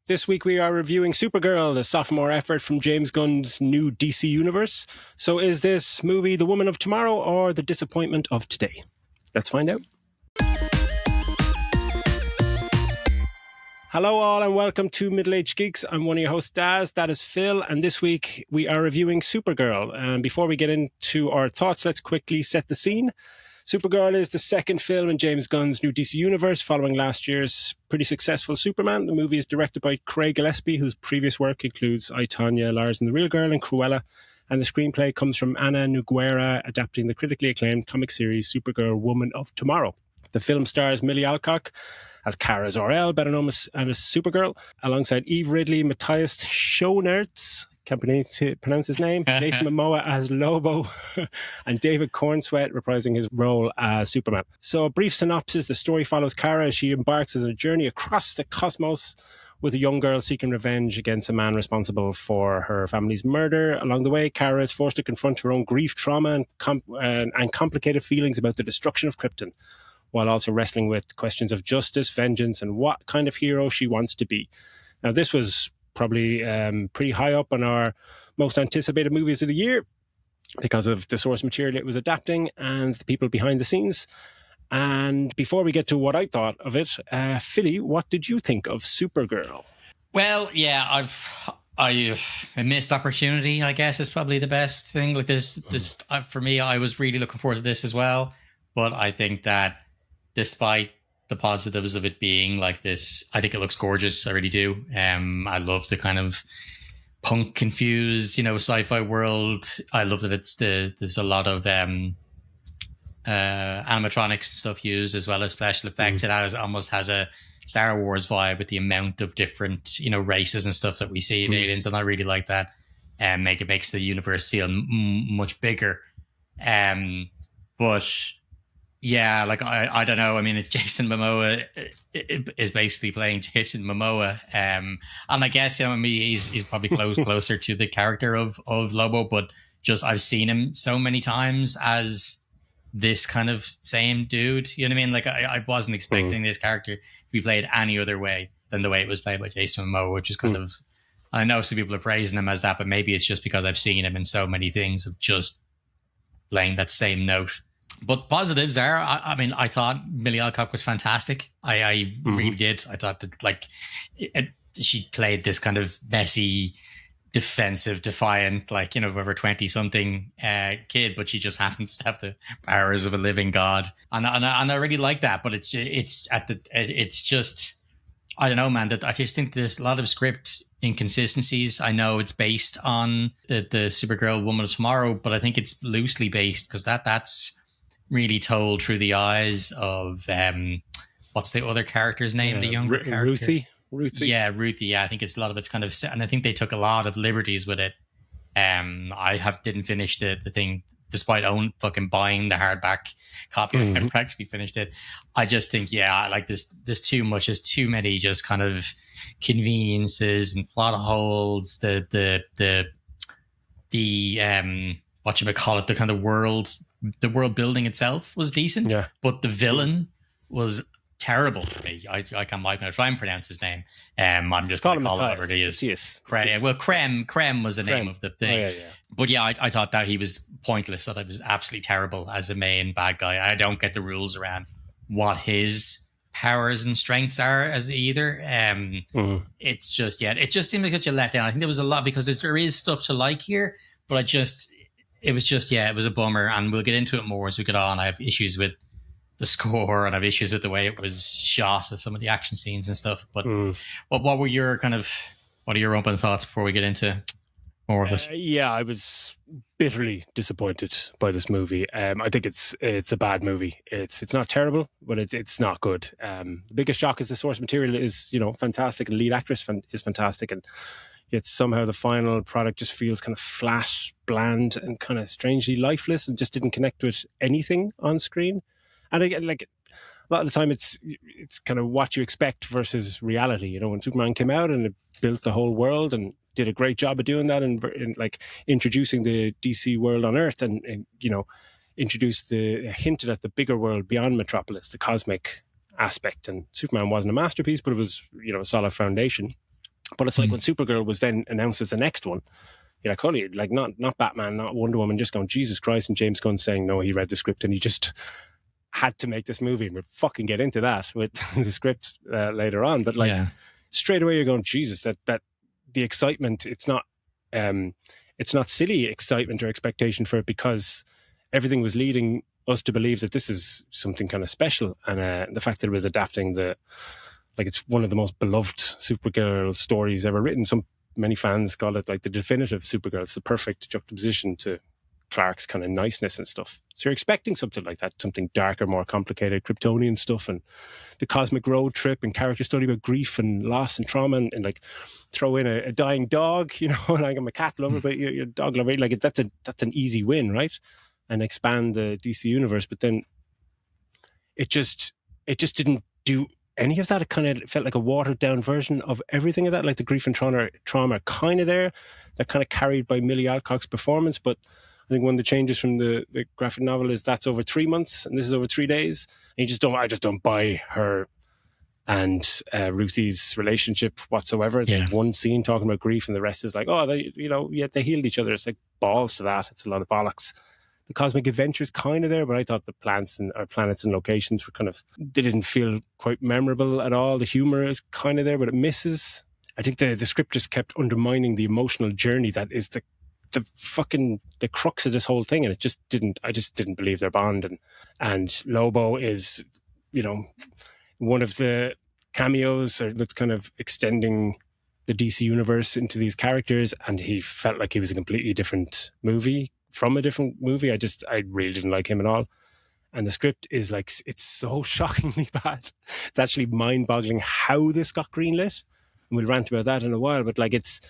This week we are reviewing Supergirl, the sophomore effort from James Gunn's new DC universe. So is this movie the woman of tomorrow or the disappointment of today? Let's find out. Hello all and welcome to Middle Age Geeks. I'm one of your hosts, Daz. That is Phil. And this week we are reviewing Supergirl. And before we get into our thoughts, let's quickly set the scene. Supergirl is the second film in James Gunn's new DC universe, following last year's pretty successful Superman. The movie is directed by Craig Gillespie, whose previous work includes I, Tonya, Lars and the Real Girl, and Cruella. And the screenplay comes from Ana Nogueira, adapting the critically acclaimed comic series Supergirl, Woman of Tomorrow. The film stars Millie Allcock as Kara Zor-El, better known as Supergirl, alongside Eve Ridley, Matthias Schoenaerts, can't pronounce his name, Jason Momoa as Lobo, and David Cornsweet reprising his role as Superman. So a brief synopsis: the story follows Kara as she embarks on a journey across the cosmos with a young girl seeking revenge against a man responsible for her family's murder. Along the way, Kara is forced to confront her own grief, trauma, and complicated feelings about the destruction of Krypton, while also wrestling with questions of justice, vengeance, and what kind of hero she wants to be. Now, this was probably pretty high up on our most anticipated movies of the year because of the source material it was adapting and the people behind the scenes. And before we get to what I thought of it, Philly, what did you think of Supergirl? Well, yeah, a missed opportunity, I guess, is probably the best thing. Like this, for me, I was really looking forward to this as well. But I think that despite the positives of it being like this, I think it looks gorgeous. I really do. I love the kind of punk confused, sci-fi world. I love that there's a lot of animatronics stuff used as well as special effects. It almost has a Star Wars vibe with the amount of different, races and stuff that we see in Aliens, and I really like that. And it makes the universe feel much bigger. But yeah, like I don't know. I mean, it's Jason Momoa is basically playing Jason Momoa, and I guess he's probably closer to the character of Lobo. But just I've seen him so many times as this kind of same dude. You know what I mean? Like I wasn't expecting this character to be played any other way than the way it was played by Jason Momoa, which is kind of, I know some people are praising him as that, but maybe it's just because I've seen him in so many things of just playing that same note. But positives are, I thought Millie Allcock was fantastic. I really did. I thought that she played this kind of messy, defensive, defiant, of a 20-something kid, but she just happens to have the powers of a living god, and I really like that. But it's just, I don't know, man. That I just think there's a lot of script inconsistencies. I know it's based on the Supergirl Woman of Tomorrow, but I think it's loosely based because that's really told through the eyes of what's the other character's name? The younger character, Ruthie. Yeah, Ruthie. Yeah, I think it's a lot of it's kind of set, and I think they took a lot of liberties with it. I didn't finish the thing despite fucking buying the hardback copy. I never actually finished it. I just think, I like this. There's too much. There's too many just kind of conveniences and plot holes. The whatchamacallit, the kind of the world building itself was decent, but the villain was terrible for me. I'm going to try and pronounce his name. I'm just going to call it whatever it is. Yes. Well, Krem was the name of the thing. Oh, yeah. But I thought that he was pointless. I thought he was absolutely terrible as a main bad guy. I don't get the rules around what his powers and strengths are as either. It's just, it just seemed like such a letdown. I think there was a lot because there is stuff to like here, but it was a bummer, and we'll get into it more as we get on. I have issues with the score, and I have issues with the way it was shot, and some of the action scenes and stuff. But what were your what are your open thoughts before we get into more of it? I was bitterly disappointed by this movie. I think it's a bad movie. It's not terrible, but it's not good. The biggest shock is the source material is fantastic, and the lead actress is fantastic, and yet somehow the final product just feels kind of flat, bland, and kind of strangely lifeless, and just didn't connect with anything on screen. And again, like a lot of the time, it's kind of what you expect versus reality. When Superman came out and it built the whole world and did a great job of doing that, and like introducing the DC world on Earth, and hinted at the bigger world beyond Metropolis, the cosmic aspect. And Superman wasn't a masterpiece, but it was a solid foundation. But it's like when Supergirl was then announced as the next one, you're like, holy, like not Batman, not Wonder Woman, just going, Jesus Christ, and James Gunn saying, no, he read the script and he just had to make this movie. And we'll fucking get into that with the script later on. But like straight away you're going, Jesus, that the excitement, it's not silly excitement or expectation for it, because everything was leading us to believe that this is something kind of special. And the fact that it was adapting it's one of the most beloved Supergirl stories ever written. Many fans call it like the definitive Supergirl. It's the perfect juxtaposition to Clark's kind of niceness and stuff. So you're expecting something like that, something darker, more complicated, Kryptonian stuff, and the cosmic road trip and character study about grief and loss and trauma, and like throw in a dying dog, like I'm a cat lover, but you're a dog lover. Like that's an easy win, right? And expand the DC universe. But then it just didn't do any of that. It kind of felt like a watered down version of everything of that, like the grief and trauma kind of there, that kind of carried by Millie Allcock's performance. But I think one of the changes from the graphic novel is that's over 3 months and this is over 3 days. And I just don't buy her and Ruthie's relationship whatsoever. There's one scene talking about grief and the rest is like, oh, they healed each other. It's like balls to that. It's a lot of bollocks. The cosmic adventure is kind of there, but I thought the planets and locations were they didn't feel quite memorable at all. The humor is kind of there, but it misses. I think the script just kept undermining the emotional journey that is the crux of this whole thing. And I just didn't believe their bond. And Lobo is, one of the cameos that's kind of extending the DC universe into these characters. And he felt like he was a completely different movie from a different movie. I really didn't like him at all. And the script is like, it's so shockingly bad. It's actually mind-boggling how this got greenlit. And we'll rant about that in a while, but like it's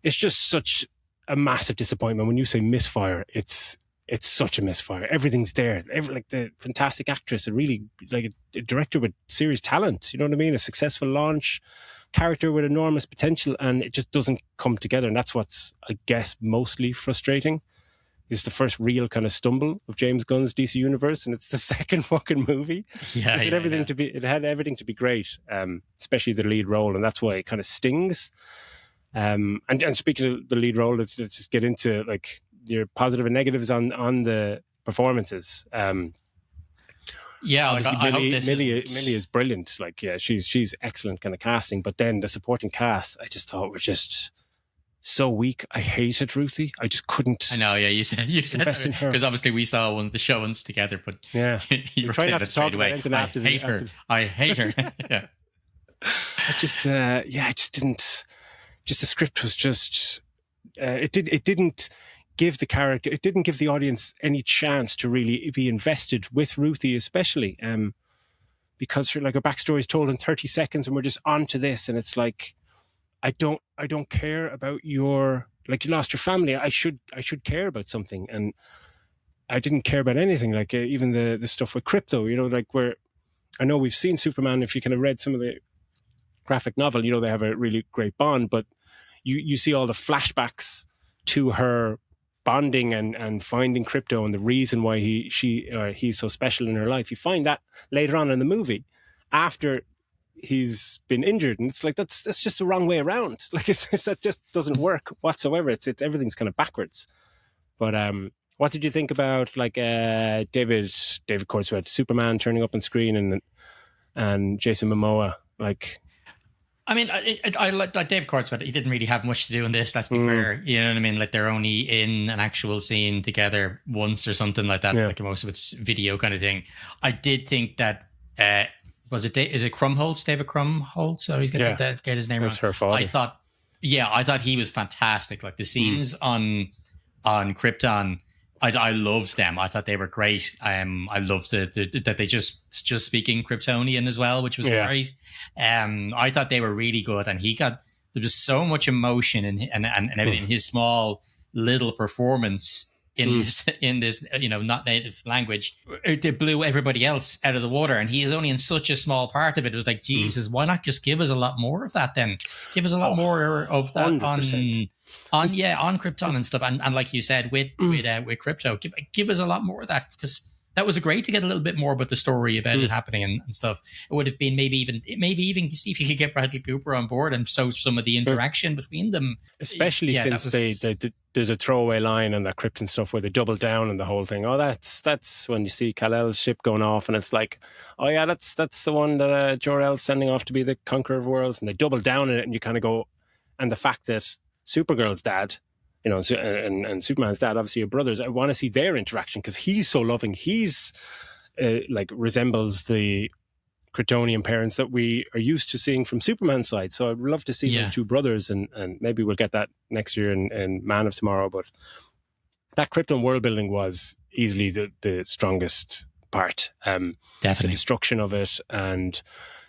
just such a massive disappointment. When you say misfire, it's such a misfire. Everything's there. Like the fantastic actress, a really like a director with serious talent. You know what I mean? A successful launch, character with enormous potential, and it just doesn't come together. And that's what's, I guess, mostly frustrating. It's the first real kind of stumble of James Gunn's DC universe, and it's the second fucking movie. It had everything to be great, especially the lead role, and that's why it kind of stings. And speaking of the lead role, let's just get into like your positive and negatives on the performances. Millie is brilliant. Like, she's excellent kind of casting, but then the supporting cast, I just thought were just so weak. I hated Ruthie. I just couldn't. I know. Yeah, you said invest in her, because obviously we saw one of the showings together. But you were saying it straight away. I hate her. Yeah. I just didn't. Just the script was just. It didn't give the character. It didn't give the audience any chance to really be invested with Ruthie, especially because her backstory is told in 30 seconds, and we're just on to this, and it's like. I don't care about you lost your family. I should care about something. And I didn't care about anything. Like even the stuff with crypto, where I know we've seen Superman, if you kind of read some of the graphic novel, they have a really great bond, but you see all the flashbacks to her bonding and finding crypto and the reason why he's so special in her life. You find that later on in the movie after he's been injured, and it's like that's just the wrong way around. Like that just doesn't work whatsoever. It's everything's kind of backwards. But what did you think about David Cornswet, Superman turning up on screen, and Jason Momoa? I mean, I like David Cornswet. He didn't really have much to do in this. Let's be fair. You know what I mean? Like they're only in an actual scene together once or something like that. Yeah. Like most of it's video kind of thing. I did think that. Is it Krumholtz? David Krumholtz? So he's going to get his name wrong. Her father. I thought he was fantastic. Like the scenes on Krypton, I loved them. I thought they were great. I loved that they just speaking Kryptonian as well, which was great. I thought they were really good, and there was so much emotion and everything in his small little performance. In this, not native language, it blew everybody else out of the water, and he is only in such a small part of it. It was like, Jesus, why not just give us a lot more of that? Then give us a lot more of that 100%. on Krypton and stuff, and like you said with crypto, give us a lot more of that, because that was great to get a little bit more about the story about it happening and stuff. It would have been maybe even see if you could get Bradley Cooper on board and show some of the interaction between them, especially since there's a throwaway line on that Krypton stuff where they double down on the whole thing. Oh, that's when you see Kal-El's ship going off, and it's like, oh yeah, that's the one that Jor-El's sending off to be the conqueror of worlds, and they double down on it, and you kind of go, and the fact that Supergirl's dad, you know, and Superman's dad obviously are brothers. I want to see their interaction because he's so loving. He's like resembles the Kryptonian parents that we are used to seeing from Superman's side. So I'd love to see those two brothers, and maybe we'll get that next year in Man of Tomorrow. But that Krypton world building was easily the strongest part. Definitely. The destruction of it and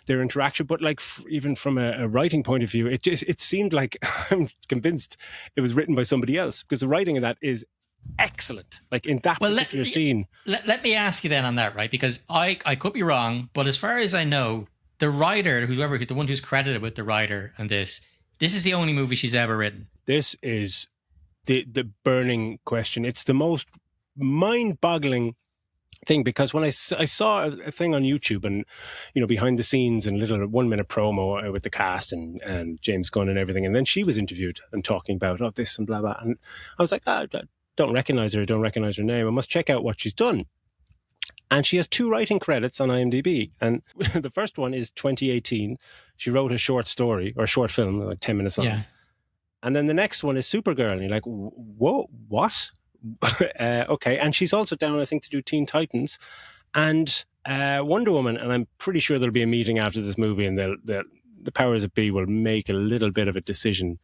their interaction, but like even from a writing point of view, it seemed like I'm convinced it was written by somebody else because the writing of that is excellent. Like in that particular scene. Let me ask you then on that, right? Because I could be wrong, but as far as I know, the writer, the one who's credited with the writer on this is the only movie she's ever written. This is the burning question. It's the most mind-boggling thing, because when I saw a thing on YouTube and, you know, behind the scenes and little 1 minute promo with the cast and James Gunn and everything, and then she was interviewed and talking about this and blah blah, and I was like, I don't recognize her name, I must check out what she's done. And she has 2 writing credits on IMDb, and the first one is 2018. She wrote a short story or a short film, like 10 minutes long, and then the next one is Supergirl, and you're like, whoa, what? Okay, and she's also down, I think, to do Teen Titans and Wonder Woman, and I'm pretty sure there'll be a meeting after this movie, and the powers that be will make a little bit of a decision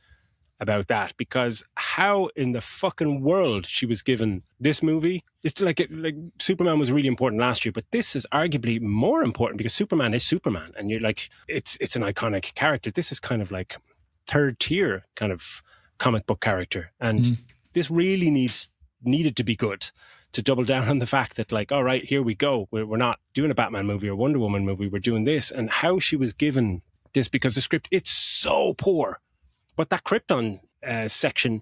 about that, because how in the fucking world she was given this movie? It's like Superman was really important last year, but this is arguably more important because Superman is Superman, and you're like, it's an iconic character. This is kind of like third tier kind of comic book character, and this really needed to be good, to double down on the fact that, like, all right, here we go. We're not doing a Batman movie or Wonder Woman movie. We're doing this. And how she was given this, because the script, it's so poor. But that Krypton section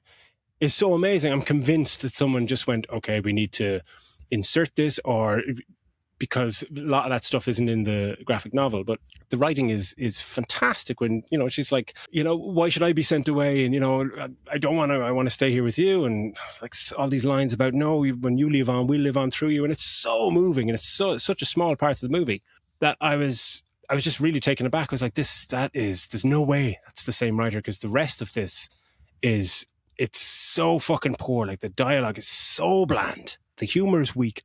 is so amazing. I'm convinced that someone just went, okay, we need to insert this, or because a lot of that stuff isn't in the graphic novel, but the writing is fantastic when, you know, she's like, you know, why should I be sent away? And, you know, I don't want to, I want to stay here with you. And like all these lines about, no, when you live on, we'll live on through you. And it's so moving, and it's such a small part of the movie that I was just really taken aback. I was like, there's no way that's the same writer, because the rest of this it's so fucking poor. Like the dialogue is so bland. The humor is weak.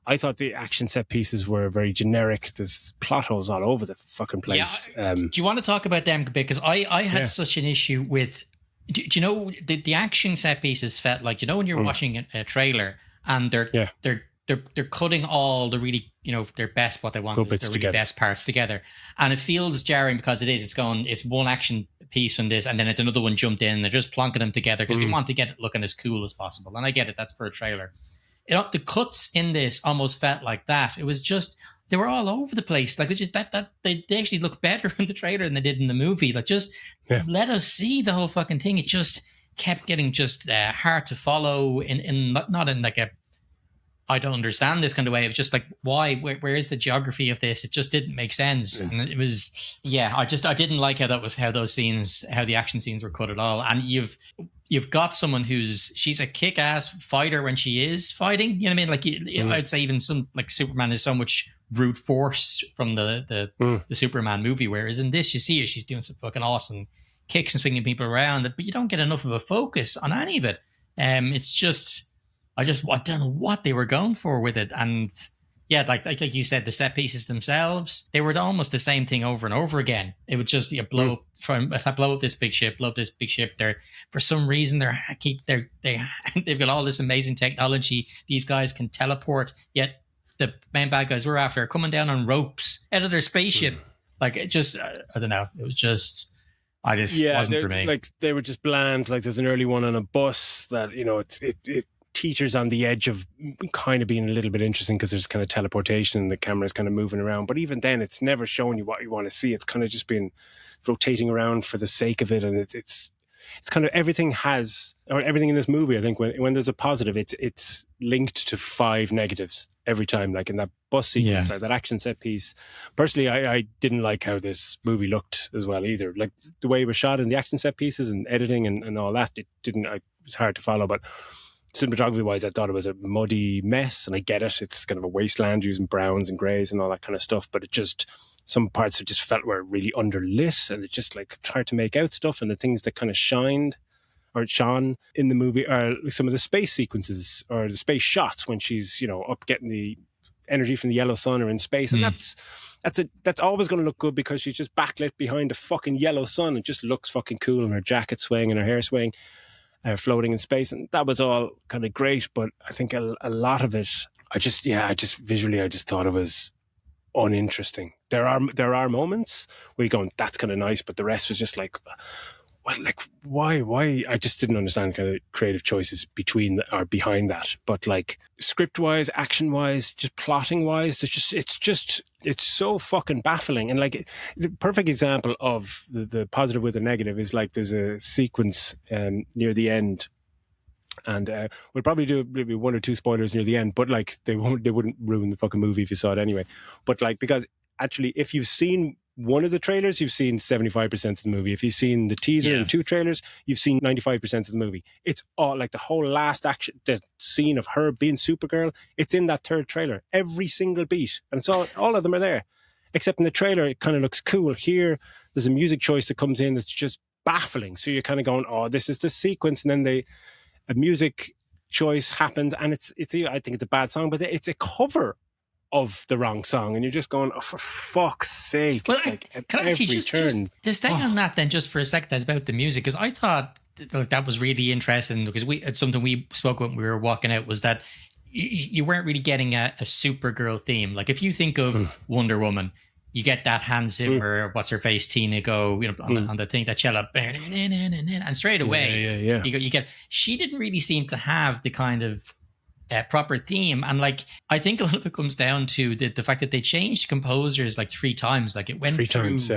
I thought the action set pieces were very generic. There's plot holes all over the fucking place. Yeah. Do you want to talk about them a bit? Because I had such an issue with, do you know, the action set pieces felt like, you know, when you're watching a trailer and they're cutting all the really, you know, their best, what they want, the really best parts together. And it feels jarring because it's one action piece on this, and then it's another one jumped in, and they're just plonking them together because they want to get it looking as cool as possible. And I get it, that's for a trailer. The cuts in this almost felt like that. It was just, they were all over the place. Like, it's just that they actually look better in the trailer than they did in the movie. Like, just let us see the whole fucking thing. It just kept getting just hard to follow in not in like a, I don't understand this kind of way. It was just like, why? Where is the geography of this? It just didn't make sense. And it was, I didn't like how the action scenes were cut at all. And you've got someone she's a kick-ass fighter when she is fighting. You know what I mean? Like, I'd say even some, like, Superman is so much brute force from the Superman movie, whereas in this, you see her, she's doing some fucking awesome kicks and swinging people around, but you don't get enough of a focus on any of it. It's just, I don't know what they were going for with it. And yeah, like you said, the set pieces themselves, they were almost the same thing over and over again. It would just blow up this big ship, They're, for some reason, they've got all this amazing technology. These guys can teleport, yet the main bad guys we're after are coming down on ropes out of their spaceship. Like, it just, I don't know. It was just, wasn't for me. Like, they were just bland. Like, there's an early one on a bus that, you know, it teeters on the edge of kind of being a little bit interesting because there's kind of teleportation and the camera's kind of moving around. But even then, it's never showing you what you want to see. It's kind of just been rotating around for the sake of it. And it's it's kind of everything in this movie. I think when there's a positive, it's linked to 5 negatives every time. Like in that bus sequence, like that action set piece. Personally, I didn't like how this movie looked as well either. Like the way it was shot in the action set pieces and editing and all that, it was hard to follow. But cinematography wise, I thought it was a muddy mess, and I get it. It's kind of a wasteland using browns and greys and all that kind of stuff. But some parts it just felt were really underlit, and it just like hard to make out stuff. And the things that kind of shone in the movie are some of the space sequences or the space shots when she's, you know, up getting the energy from the yellow sun or in space. And that's always going to look good because she's just backlit behind a fucking yellow sun. It just looks fucking cool, and her jacket swaying and her hair swaying. Floating in space, and that was all kind of great. But I think a lot of it, I just visually, I just thought it was uninteresting. There are moments where you're going, that's kind of nice, but the rest was just like, what, like why? I just didn't understand kind of creative choices behind that. But like script wise, action wise, just plotting wise, it's so fucking baffling. And like the perfect example of the positive with the negative is like there's a sequence near the end, and we'll probably do maybe 1 or 2 spoilers near the end, but like they wouldn't ruin the fucking movie if you saw it anyway. But like, because actually if you've seen one of the trailers, you've seen 75% of the movie. If you've seen the teaser and 2 trailers, you've seen 95% of the movie. It's all like the whole last action, the scene of her being Supergirl, it's in that 3rd trailer. Every single beat. And it's all of them are there. Except in the trailer, it kind of looks cool. Here, there's a music choice that comes in that's just baffling. So you're kind of going, oh, this is the sequence. And then a music choice happens, and it's I think it's a bad song, but it's a cover of the wrong song, and you're just going, oh, for fuck's sake. Well, like can I actually just stay on that then just for a second? That's about the music, because I thought that was really interesting, because it's something we spoke when we were walking out, was that you weren't really getting a Supergirl theme. Like if you think of Wonder Woman, you get that Hans Zimmer, what's her face, Tina go, you know, on the thing, that cello, and straight away, you get. She didn't really seem to have the kind of proper theme, and like I think a lot of it comes down to the fact that they changed composers like 3 times. Like it went 3 times,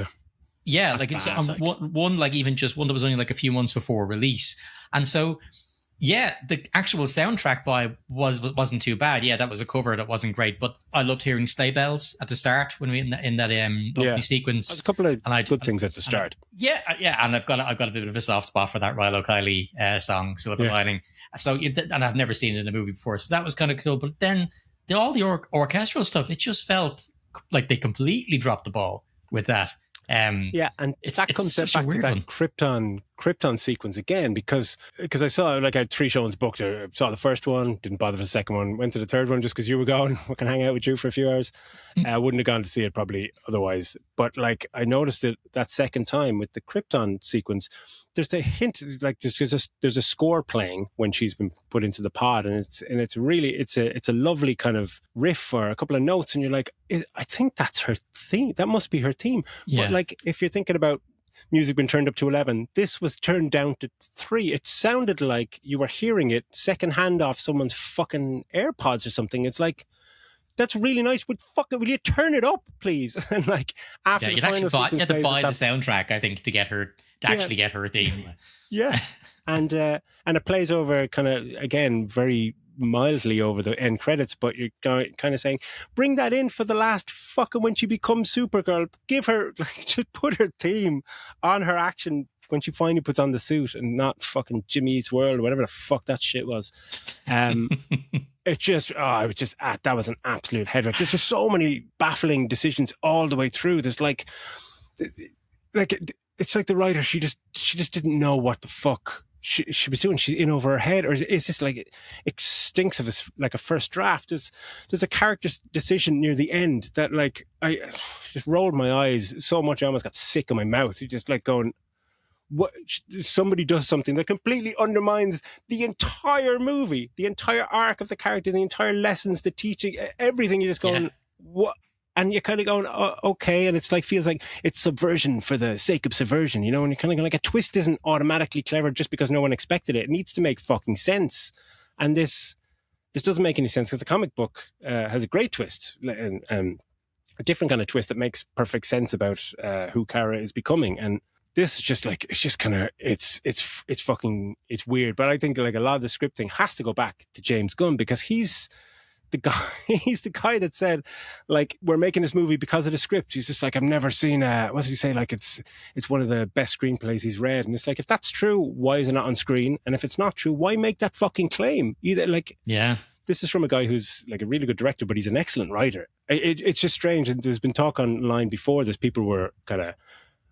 yeah. That's like it's bad, one like even just one that was only like a few months before release, and so. Yeah, the actual soundtrack vibe wasn't too bad. Yeah, that was a cover that wasn't great, but I loved hearing sleigh bells at the start when we in that opening sequence. There's a couple of good things at the start. And I've got a bit of a soft spot for that Rilo Kiley song, Silver Lining. So and I've never seen it in a movie before, so that was kind of cool. But then all the orchestral stuff, it just felt like they completely dropped the ball with that. And that comes back to that Krypton sequence again, because I saw, like, I had 3 showings booked. I saw the first one, didn't bother for the second one, went to the third one just because you were going. I can hang out with you for a few hours. I wouldn't have gone to see it probably otherwise. But like, I noticed it that second time with the Krypton sequence. There's a hint, like there's a score playing when she's been put into the pod, and it's really a lovely kind of riff or a couple of notes, and you're like, I think that's her theme. That must be her theme. Yeah. But like, if you're thinking about music being turned up to 11, this was turned down to 3. It sounded like you were hearing it secondhand off someone's fucking AirPods or something. It's like, that's really nice. Will you turn it up, please? And like, after the final sequence, you had to buy the soundtrack, I think, to get her actually get her theme. Yeah, and it plays over kind of, again, very mildly over the end credits, but you're kind of saying, bring that in for the last fucking when she becomes Supergirl. Give her, like, just put her theme on her action when she finally puts on the suit, and not fucking Jimmy Eats World or whatever the fuck that shit was. It just, that was an absolute head wreck. There's just so many baffling decisions all the way through. There's like it's like the writer, she just didn't know what the fuck she was doing. She's in over her head, or is this like, it stinks of a first draft. There's a character decision near the end that, like, I just rolled my eyes so much I almost got sick in my mouth. You just like going, what? Somebody does something that completely undermines the entire movie, the entire arc of the character, the entire lessons, the teaching, everything. You're just going, what? And you're kind of going, oh, okay. And it's like, feels like it's subversion for the sake of subversion, you know? And you're kind of going, like, a twist isn't automatically clever just because no one expected it. It needs to make fucking sense. And this doesn't make any sense, because the comic book has a great twist, and a different kind of twist that makes perfect sense about who Kara is becoming. And This is just like, it's just kind of, it's fucking, it's weird. But I think like a lot of the scripting has to go back to James Gunn, because he's the guy, he's the guy that said, like, we're making this movie because of the script. He's just like, I've never seen what did he say? Like, it's one of the best screenplays he's read. And it's like, if that's true, why is it not on screen? And if it's not true, why make that fucking claim? Either like, Yeah. This is from a guy who's like a really good director, but he's an excellent writer. It's just strange. And there's been talk online before this. People were kind of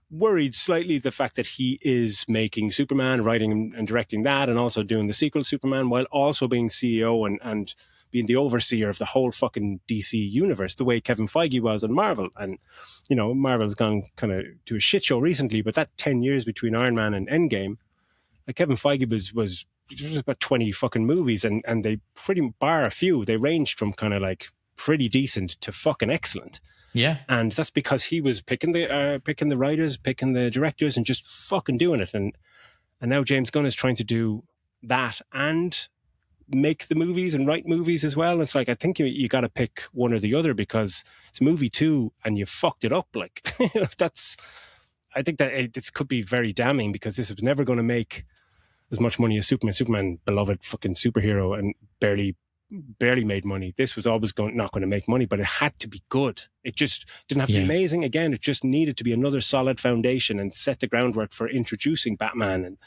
worried slightly the fact that he is making Superman, writing and directing that, and also doing the sequel Superman, while also being CEO and being the overseer of the whole fucking DC universe, the way Kevin Feige was on Marvel. And, you know, Marvel's gone kind of to a shit show recently, but that 10 years between Iron Man and Endgame, like Kevin Feige was about 20 fucking movies, and they pretty, bar a few, they ranged from kind of like pretty decent to fucking excellent. Yeah. And that's because he was picking the writers, picking the directors, and just fucking doing it. And now James Gunn is trying to do that and make the movies and write movies as well. It's like, I think you got to pick one or the other, because it's movie 2 and you fucked it up. Like, I think that it could be very damning, because this was never going to make as much money as Superman. Superman, beloved fucking superhero, and barely made money. This was always not going to make money, but it had to be good. It just didn't have to be amazing. Again, it just needed to be another solid foundation and set the groundwork for introducing Batman. And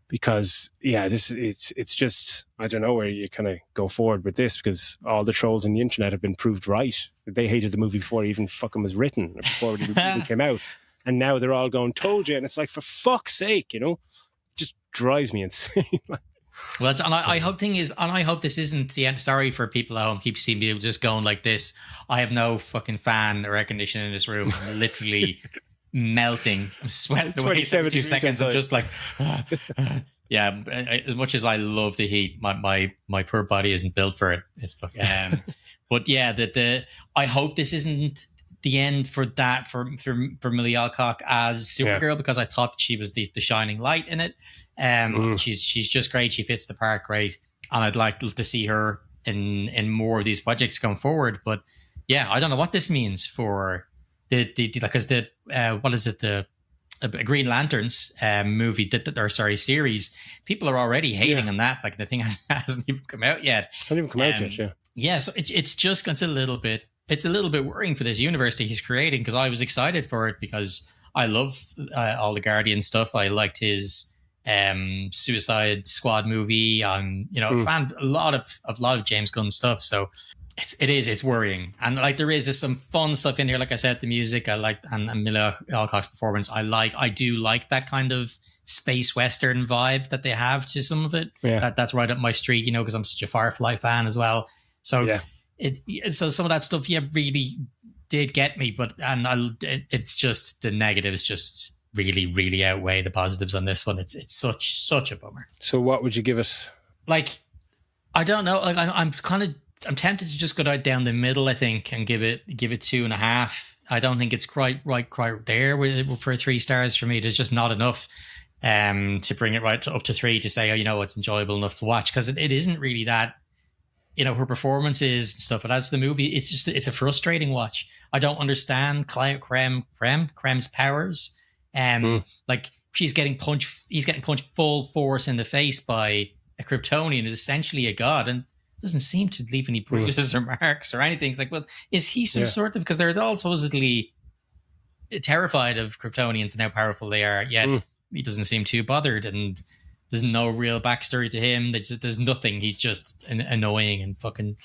because, yeah, it's just, I don't know where you kind of go forward with this, because all the trolls on the internet have been proved right. They hated the movie before it even fucking was written, or before it even came out. And now they're all going, told you. And it's like, for fuck's sake, you know, it just drives me insane. Well, I hope this isn't the end. Sorry for people at home keep seeing people just going like this. I have no fucking fan or air conditioning in this room. I'm literally melting. I'm sweating away 2 seconds. I'm just like, yeah. As much as I love the heat, my poor body isn't built for it. It's fucking. But yeah, I hope this isn't the end for that for Millie Allcock as Supergirl, because I thought that she was the shining light in it. She's just great. She fits the part great, and I'd like to see her in more of these projects going forward. But yeah, I don't know what this means for because what is it, the Green Lanterns movie series. People are already hating on that. Like, the thing hasn't even come out yet. Hasn't even come out yet. Yeah. Yeah. So it's a little bit worrying for this universe that he's creating, because I was excited for it, because I love all the Guardian stuff. I liked his Suicide Squad movie. Fan a lot of James Gunn stuff. So it's worrying, and like there is some fun stuff in here. Like I said, the music I like, and Millie Allcock's performance I do like that kind of space western vibe that they have to some of it. Yeah. That's right up my street, you know, because I'm such a Firefly fan as well. So yeah. So some of that stuff really did get me, but it's just the negatives just really, really outweigh the positives on this one. It's such a bummer. So what would you give it? Like, I don't know. Like, I'm tempted to just go down the middle, I think, and give it 2.5. I don't think it's quite there for 3 stars for me. There's just not enough to bring it right up to 3 to say, it's enjoyable enough to watch, because it isn't really that. Her performances and stuff, but as the movie, it's a frustrating watch. I don't understand Krem's powers. Like, he's getting punched full force in the face by a Kryptonian, who's essentially a god, and doesn't seem to leave any bruises or marks or anything. It's like, well, is he some sort of, because they're all supposedly terrified of Kryptonians and how powerful they are, yet he doesn't seem too bothered, and there's no real backstory to him. There's nothing. He's just annoying and fucking.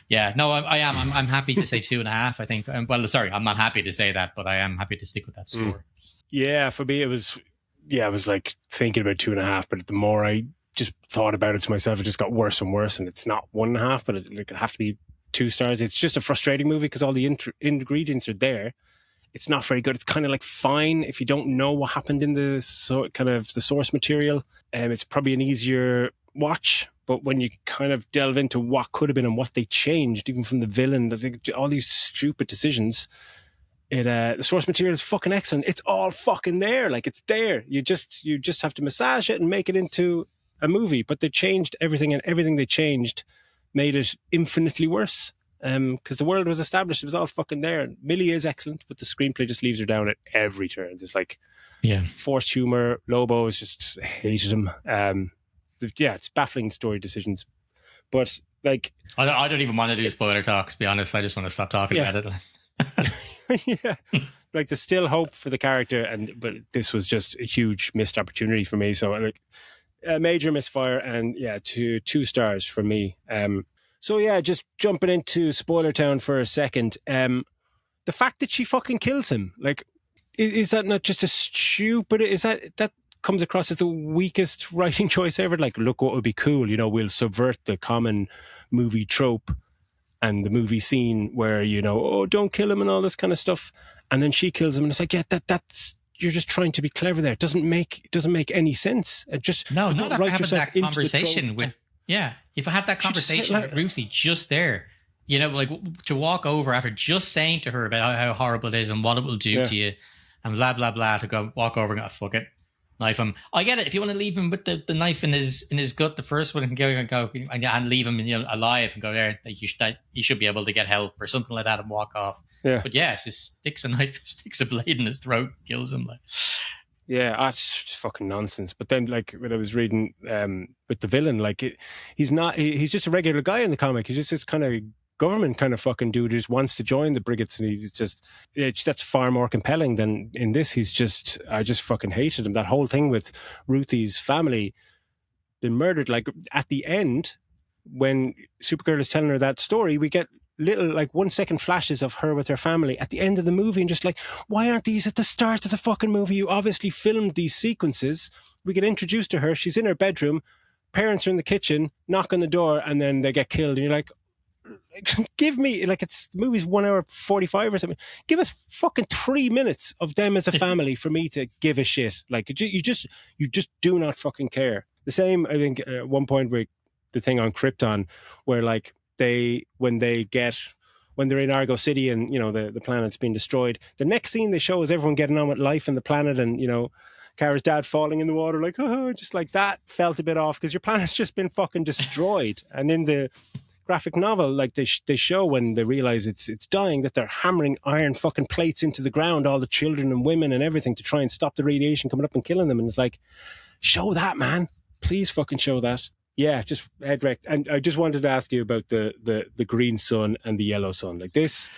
Yeah, no, I'm happy to say 2.5. I think. Well, sorry, I'm not happy to say that, but I am happy to stick with that score. Yeah, for me, it was like thinking about 2.5, but the more I just thought about it to myself, it just got worse and worse, and it's not 1.5, but it could have to be 2 stars. It's just a frustrating movie because all the ingredients are there. It's not very good. It's kind of like fine if you don't know what happened in the source material. It's probably an easier watch, but when you kind of delve into what could have been and what they changed, even from the villain, all these stupid decisions, the source material is fucking excellent. It's all fucking there. Like, it's there. You just have to massage it and make it into a movie. But they changed everything, and everything they changed made it infinitely worse. because the world was established. It was all fucking there. And Millie is excellent, but the screenplay just leaves her down at every turn. There's like forced humor. Lobo is just hated him. It's baffling story decisions. But like, I don't even want to do spoiler talk, to be honest. I just want to stop talking about it. Yeah. Like, there's still hope for the character, but this was just a huge missed opportunity for me. So, like, a major misfire, and 2 stars for me. So yeah, just jumping into Spoiler Town for a second. The fact that she fucking kills him, like, is that not just a stupid? Is that comes across as the weakest writing choice ever? Like, look what would be cool, we'll subvert the common movie trope and the movie scene where, don't kill him and all this kind of stuff. And then she kills him, and it's like, that's you're just trying to be clever there. It doesn't make any sense. It just not after having that conversation with if I had that conversation with Ruthie just there, like, to walk over after just saying to her about how horrible it is and what it will do to you, and blah blah blah, to go walk over and go, fuck it, knife him. I get it. If you want to leave him with the knife in his gut, the first one, and go and leave him alive and go there, you should be able to get help or something like that and walk off. Yeah. But it just sticks a blade in his throat, kills him. Like, that's just fucking nonsense. But then, like, when I was reading with the villain, like, he's just a regular guy in the comic. He's just this kind of government kind of fucking dude who just wants to join the Brigates, and he's just that's far more compelling than in this. I just fucking hated him. That whole thing with Ruthie's family being murdered, like, at the end when Supergirl is telling her that story, we get little, like, 1 second flashes of her with her family at the end of the movie, and just like, why aren't these at the start of the fucking movie? You obviously filmed these sequences. We get introduced to her, she's in her bedroom, parents are in the kitchen, knock on the door, and then they get killed, and you're like, give me, like, it's the movie's 1 hour 45 or something. Give us fucking 3 minutes of them as a family for me to give a shit. Like, you just do not fucking care. The same, I think, at one point with the thing on Krypton, where, like, when they're in Argo City and, the planet's being destroyed, the next scene they show is everyone getting on with life in the planet, and, Kara's dad falling in the water, like, oh, just like that felt a bit off because your planet's just been fucking destroyed. And in the graphic novel, like, they show when they realize it's dying, that they're hammering iron fucking plates into the ground, all the children and women and everything, to try and stop the radiation coming up and killing them. And it's like, show that, man. Please fucking show that. Yeah, just head wrecked. And I just wanted to ask you about the green sun and the yellow sun. Like, this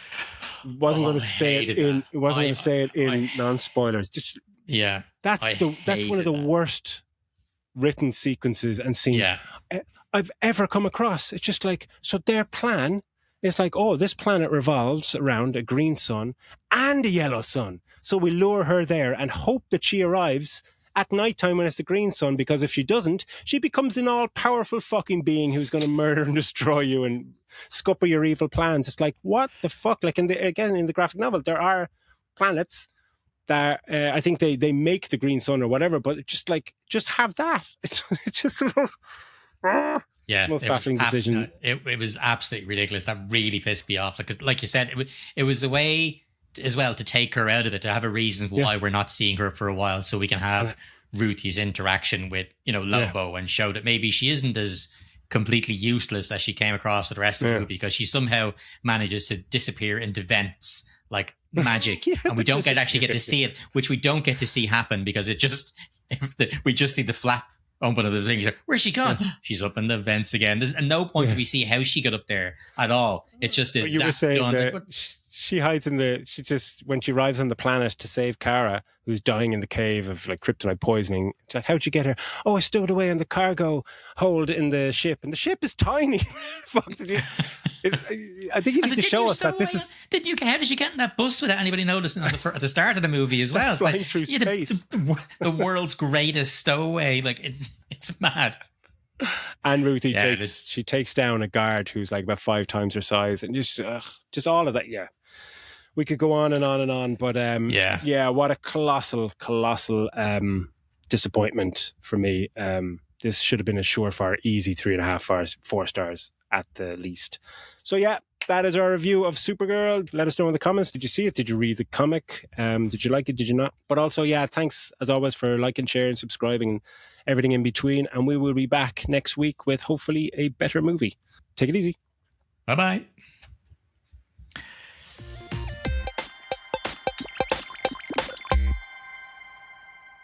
wasn't going to say it in non-spoilers. Just that's one of the worst written sequences and scenes I've ever come across. It's just like, so their plan is like, oh, this planet revolves around a green sun and a yellow sun, so we lure her there and hope that she arrives at nighttime when it's the green sun, because if she doesn't, she becomes an all-powerful fucking being who's going to murder and destroy you and scupper your evil plans. It's like, what the fuck? Like, in the graphic novel, there are planets that I think they make the green sun or whatever, but just have that. It's just the most, the most baffling decision. It was absolutely ridiculous. That really pissed me off. Like you said, it was a way as well to take her out of it, to have a reason why we're not seeing her for a while, so we can have Ruthie's interaction with Lobo and show that maybe she isn't as completely useless as she came across to the rest of the movie, because she somehow manages to disappear into vents like magic, and we don't actually get to see it, which we don't get to see happen, because we just see the flap open of the thing. Like, where's she gone? She's up in the vents again. There's at no point do we see how she got up there at all. It just is. You were saying that she hides when she arrives on the planet to save Kara, who's dying in the cave of, like, kryptonite poisoning. She's like, how'd you get her? Oh, I stowed away in the cargo hold in the ship, and the ship is tiny. Fuck, I think you need to show us that this is. How did you get in that bus without anybody noticing at the start of the movie as well? Flying through space. The world's greatest stowaway. Like, it's mad. And Ruthie takes down a guard who's like about 5 times her size, and just all of that. Yeah, we could go on and on and on, but what a colossal disappointment for me. This should have been a surefire, easy 3.5 stars, 4 stars at the least. So that is our review of Supergirl. Let us know in the comments. Did you see it? Did you read the comic? Did you like it? Did you not? But also, thanks as always for liking, sharing, subscribing, and everything in between. And we will be back next week with hopefully a better movie. Take it easy. Bye-bye.